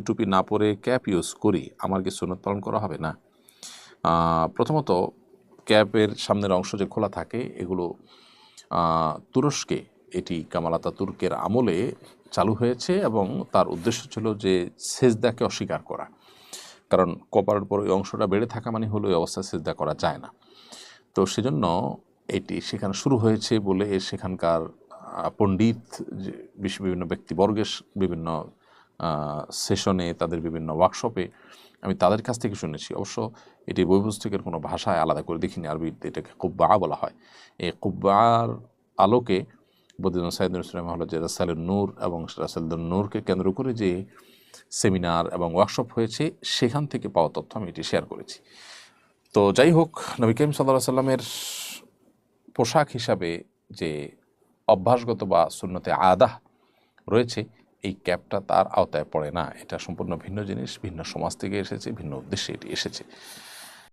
টুপি না পরে ক্যাপ ইউজ করি, আমার কি সুন্নত পালন করা হবে না? প্রথমত ক্যাপের সামনের অংশ যে খোলা থাকে এগুলো তুরস্কে এটি কামাল আতাতুর্কের আমলে চালু হয়েছে এবং তার উদ্দেশ্য ছিল যে সেজদাকে অস্বীকার করা। কারণ কপালের পর ওই অংশটা বেড়ে থাকা মানে হলো ওই অবস্থায় সেজদা করা যায় না। তো সেজন্য এটি সেখানে শুরু হয়েছে বলে সেখানকার পণ্ডিত বিভিন্ন ব্যক্তিবর্গের বিভিন্ন সেশনে, তাদের বিভিন্ন ওয়ার্কশপে আমি তাদের কাছ থেকে শুনেছি। অবশ্য এটি বই পুস্তকের কোনো ভাষায় আলাদা করে দেখিনি, আরবিতে এটাকে কুব্বা বলা হয়। এই কুব্বার আলোকে বদিউদ্দিন সাইদ নূর ইসলাম হল যে রাসাইলুন নূর এবং রাসাইলুন নূরকে কেন্দ্র করে যে সেমিনার এবং ওয়ার্কশপ হয়েছে সেখান থেকে পাওয়া তথ্য আমি এটি শেয়ার করেছি। তো যাই হোক, নবী করিম সাল্লাল্লাহু আলাইহি সাল্লামের পোশাক হিসাবে যে অভ্যাসগত বা সুন্নতে আদাহ রয়েছে, এই ক্যাপটা তার আওতায় পড়ে না। এটা সম্পূর্ণ ভিন্ন জিনিস, ভিন্ন সমাজ থেকে এসেছে, ভিন্ন উদ্দেশ্যে এটি এসেছে।